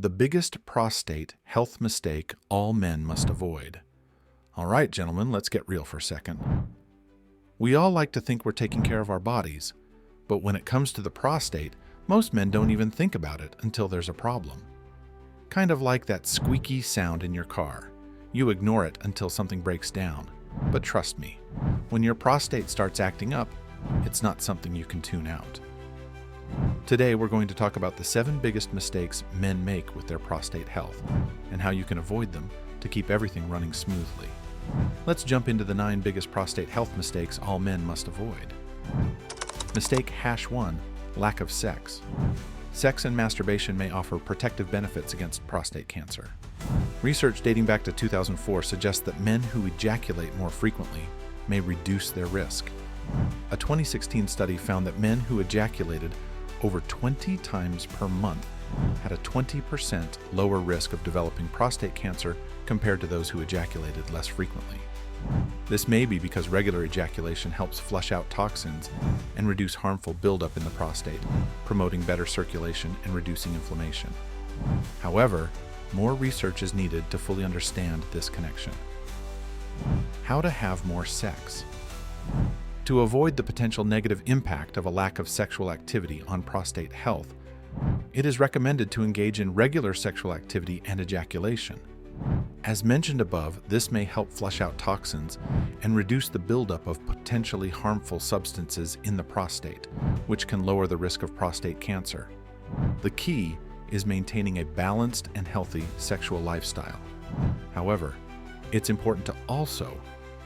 The biggest prostate health mistake all men must avoid. All right, gentlemen, let's get real for a second. We all like to think we're taking care of our bodies, but when it comes to the prostate, most men don't even think about it until there's a problem. Kind of like that squeaky sound in your car. You ignore it until something breaks down. But trust me, when your prostate starts acting up, it's not something you can tune out. Today, we're going to talk about the 7 biggest mistakes men make with their prostate health and how you can avoid them to keep everything running smoothly. Let's jump into the 9 biggest prostate health mistakes all men must avoid. Mistake #1, lack of sex. Sex and masturbation may offer protective benefits against prostate cancer. Research dating back to 2004 suggests that men who ejaculate more frequently may reduce their risk. A 2016 study found that men who ejaculated over 20 times per month had a 20% lower risk of developing prostate cancer compared to those who ejaculated less frequently. This may be because regular ejaculation helps flush out toxins and reduce harmful buildup in the prostate, promoting better circulation and reducing inflammation. However, more research is needed to fully understand this connection. How to have more sex. To avoid the potential negative impact of a lack of sexual activity on prostate health, it is recommended to engage in regular sexual activity and ejaculation. As mentioned above, this may help flush out toxins and reduce the buildup of potentially harmful substances in the prostate, which can lower the risk of prostate cancer. The key is maintaining a balanced and healthy sexual lifestyle. However, it's important to also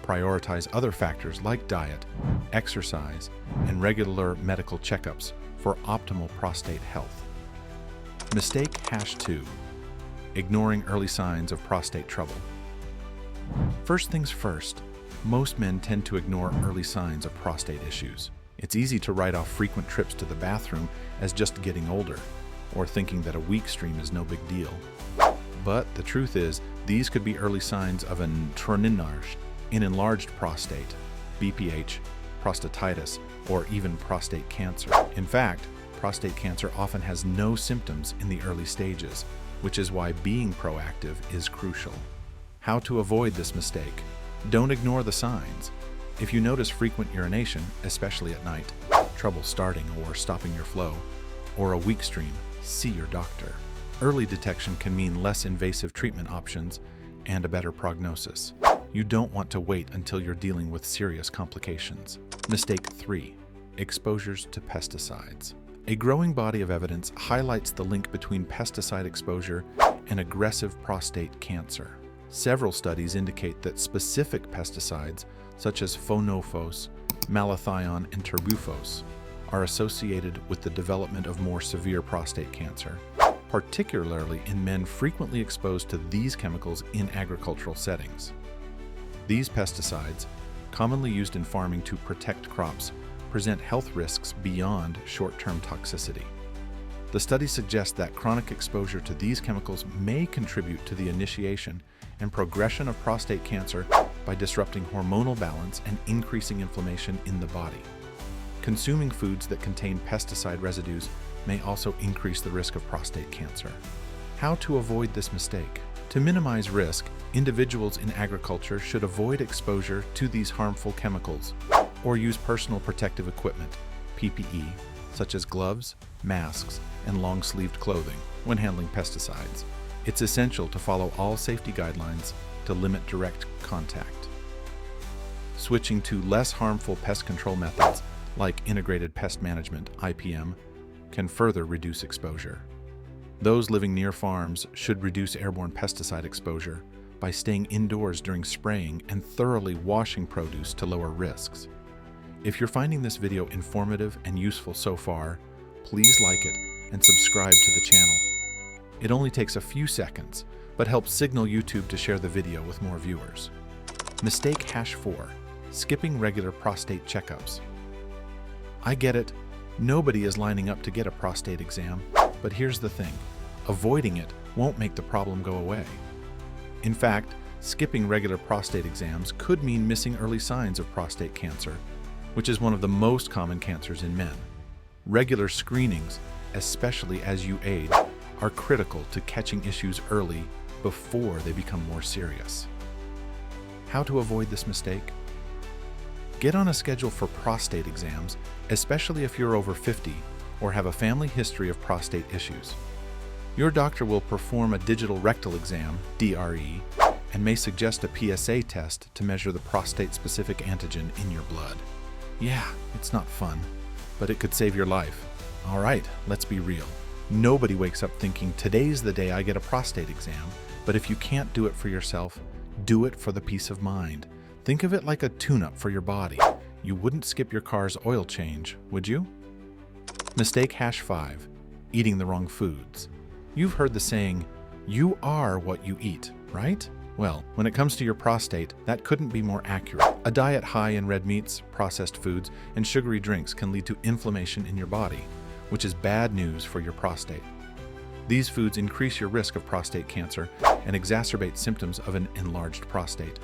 prioritize other factors like diet, exercise, and regular medical checkups for optimal prostate health. Mistake #2, ignoring early signs of prostate trouble. First things first, most men tend to ignore early signs of prostate issues. It's easy to write off frequent trips to the bathroom as just getting older, or thinking that a weak stream is no big deal. But the truth is, these could be early signs of an enlarged prostate, BPH, prostatitis, or even prostate cancer. In fact, prostate cancer often has no symptoms in the early stages, which is why being proactive is crucial. How to avoid this mistake? Don't ignore the signs. If you notice frequent urination, especially at night, trouble starting or stopping your flow, or a weak stream, see your doctor. Early detection can mean less invasive treatment options and a better prognosis. You don't want to wait until you're dealing with serious complications. Mistake 3, exposures to pesticides. A growing body of evidence highlights the link between pesticide exposure and aggressive prostate cancer. Several studies indicate that specific pesticides, such as fonofos, malathion, and terbufos, are associated with the development of more severe prostate cancer, particularly in men frequently exposed to these chemicals in agricultural settings. These pesticides, commonly used in farming to protect crops, present health risks beyond short-term toxicity. The study suggests that chronic exposure to these chemicals may contribute to the initiation and progression of prostate cancer by disrupting hormonal balance and increasing inflammation in the body. Consuming foods that contain pesticide residues may also increase the risk of prostate cancer. How to avoid this mistake? To minimize risk, individuals in agriculture should avoid exposure to these harmful chemicals or use personal protective equipment, PPE, such as gloves, masks, and long-sleeved clothing when handling pesticides. It's essential to follow all safety guidelines to limit direct contact. Switching to less harmful pest control methods like integrated pest management, IPM, can further reduce exposure. Those living near farms should reduce airborne pesticide exposure by staying indoors during spraying and thoroughly washing produce to lower risks. If you're finding this video informative and useful so far, please like it and subscribe to the channel. It only takes a few seconds, but helps signal YouTube to share the video with more viewers. Mistake #4, skipping regular prostate checkups. I get it, nobody is lining up to get a prostate exam, but here's the thing, avoiding it won't make the problem go away. In fact, skipping regular prostate exams could mean missing early signs of prostate cancer, which is one of the most common cancers in men. Regular screenings, especially as you age, are critical to catching issues early before they become more serious. How to avoid this mistake? Get on a schedule for prostate exams, especially if you're over 50 or have a family history of prostate issues. Your doctor will perform a digital rectal exam, DRE, and may suggest a PSA test to measure the prostate-specific antigen in your blood. Yeah, it's not fun, but it could save your life. All right, let's be real. Nobody wakes up thinking, today's the day I get a prostate exam, but if you can't do it for yourself, do it for the peace of mind. Think of it like a tune-up for your body. You wouldn't skip your car's oil change, would you? Mistake #5, eating the wrong foods. You've heard the saying, you are what you eat, right? Well, when it comes to your prostate, that couldn't be more accurate. A diet high in red meats, processed foods, and sugary drinks can lead to inflammation in your body, which is bad news for your prostate. These foods increase your risk of prostate cancer and exacerbate symptoms of an enlarged prostate.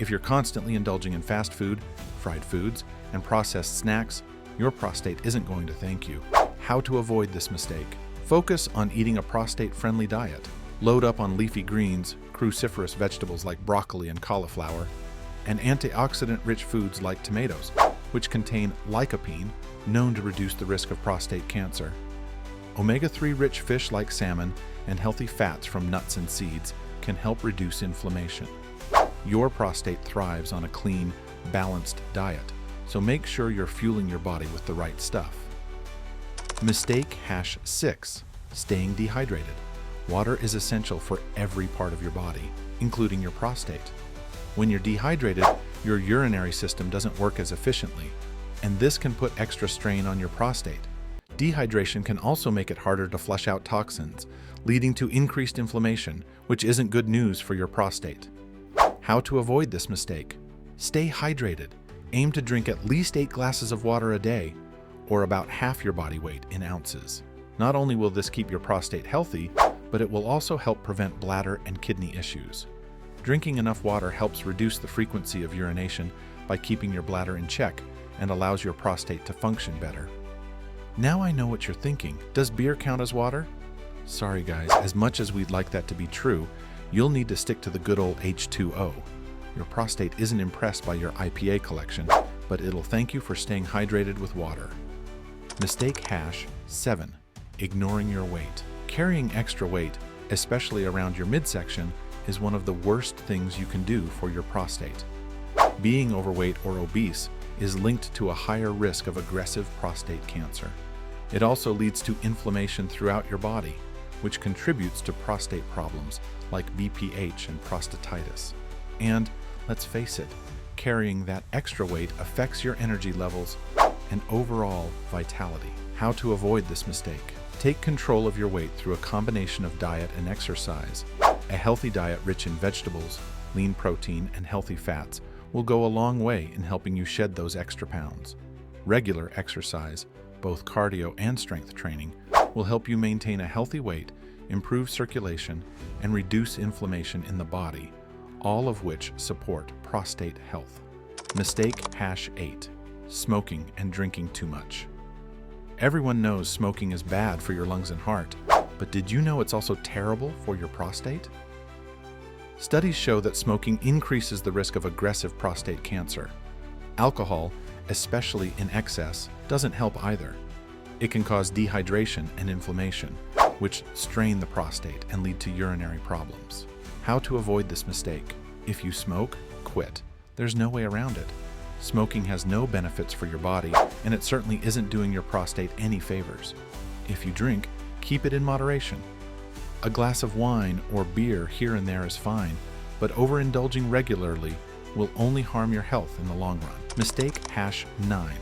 If you're constantly indulging in fast food, fried foods, and processed snacks, your prostate isn't going to thank you. How to avoid this mistake? Focus on eating a prostate-friendly diet. Load up on leafy greens, cruciferous vegetables like broccoli and cauliflower, and antioxidant-rich foods like tomatoes, which contain lycopene, known to reduce the risk of prostate cancer. Omega-3 rich fish like salmon and healthy fats from nuts and seeds can help reduce inflammation. Your prostate thrives on a clean, balanced diet, so make sure you're fueling your body with the right stuff. Mistake #6, staying dehydrated. Water is essential for every part of your body, including your prostate. When you're dehydrated, your urinary system doesn't work as efficiently, and this can put extra strain on your prostate. Dehydration can also make it harder to flush out toxins, leading to increased inflammation, which isn't good news for your prostate. How to avoid this mistake? Stay hydrated. Aim to drink at least 8 glasses of water a day, or about half your body weight in ounces. Not only will this keep your prostate healthy, but it will also help prevent bladder and kidney issues. Drinking enough water helps reduce the frequency of urination by keeping your bladder in check and allows your prostate to function better. Now I know what you're thinking. Does beer count as water? Sorry guys, as much as we'd like that to be true, you'll need to stick to the good old H2O. Your prostate isn't impressed by your IPA collection, but it'll thank you for staying hydrated with water. Mistake #7, ignoring your weight. Carrying extra weight, especially around your midsection, is one of the worst things you can do for your prostate. Being overweight or obese is linked to a higher risk of aggressive prostate cancer. It also leads to inflammation throughout your body, which contributes to prostate problems like BPH and prostatitis. And, let's face it, carrying that extra weight affects your energy levels and overall vitality. How to avoid this mistake? Take control of your weight through a combination of diet and exercise. A healthy diet rich in vegetables, lean protein, and healthy fats will go a long way in helping you shed those extra pounds. Regular exercise, both cardio and strength training, will help you maintain a healthy weight, improve circulation, and reduce inflammation in the body, all of which support prostate health. Mistake #8, smoking and drinking too much. Everyone knows smoking is bad for your lungs and heart, but did you know it's also terrible for your prostate? Studies show that smoking increases the risk of aggressive prostate cancer. Alcohol, especially in excess, doesn't help either. It can cause dehydration and inflammation, which strain the prostate and lead to urinary problems. How to avoid this mistake? If you smoke, quit. There's no way around it. Smoking has no benefits for your body, and it certainly isn't doing your prostate any favors. If you drink, keep it in moderation. A glass of wine or beer here and there is fine, but overindulging regularly will only harm your health in the long run. Mistake #9,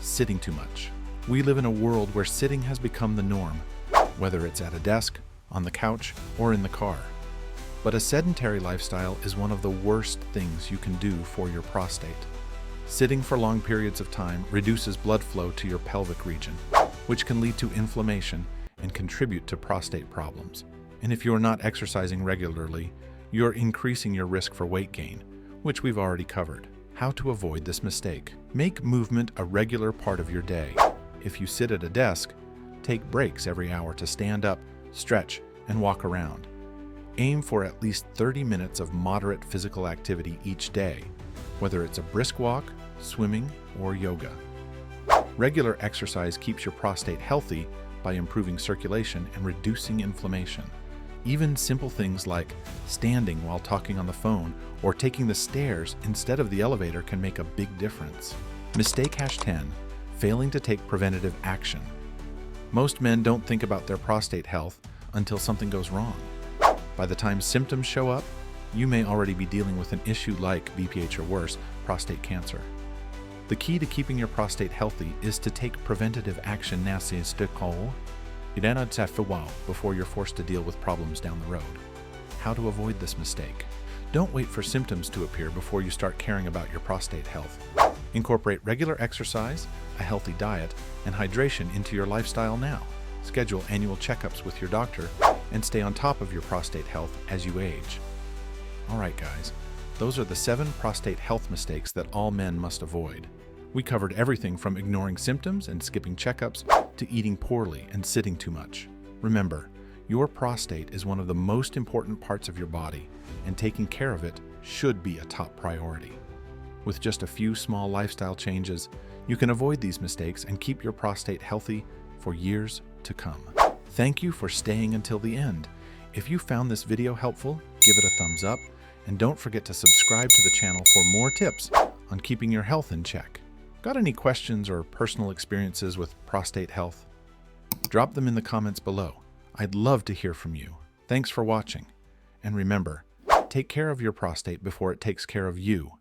sitting too much. We live in a world where sitting has become the norm, whether it's at a desk, on the couch, or in the car. But a sedentary lifestyle is one of the worst things you can do for your prostate. Sitting for long periods of time reduces blood flow to your pelvic region, which can lead to inflammation and contribute to prostate problems. And if you're not exercising regularly, you're increasing your risk for weight gain, which we've already covered. How to avoid this mistake? Make movement a regular part of your day. If you sit at a desk, take breaks every hour to stand up, stretch, and walk around. Aim for at least 30 minutes of moderate physical activity each day, whether it's a brisk walk, swimming, or yoga. Regular exercise keeps your prostate healthy by improving circulation and reducing inflammation. Even simple things like standing while talking on the phone or taking the stairs instead of the elevator can make a big difference. Mistake #10, failing to take preventative action. Most men don't think about their prostate health until something goes wrong. By the time symptoms show up, you may already be dealing with an issue like BPH or worse, prostate cancer. The key to keeping your prostate healthy is to take preventative action before you're forced to deal with problems down the road. How to avoid this mistake? Don't wait for symptoms to appear before you start caring about your prostate health. Incorporate regular exercise, a healthy diet, and hydration into your lifestyle now. Schedule annual checkups with your doctor and stay on top of your prostate health as you age. All right, guys, those are the 7 prostate health mistakes that all men must avoid. We covered everything from ignoring symptoms and skipping checkups to eating poorly and sitting too much. Remember, your prostate is one of the most important parts of your body, and taking care of it should be a top priority. With just a few small lifestyle changes, you can avoid these mistakes and keep your prostate healthy for years to come. Thank you for staying until the end. If you found this video helpful, give it a thumbs up, and don't forget to subscribe to the channel for more tips on keeping your health in check. Got any questions or personal experiences with prostate health? Drop them in the comments below. I'd love to hear from you. Thanks for watching. And remember, take care of your prostate before it takes care of you.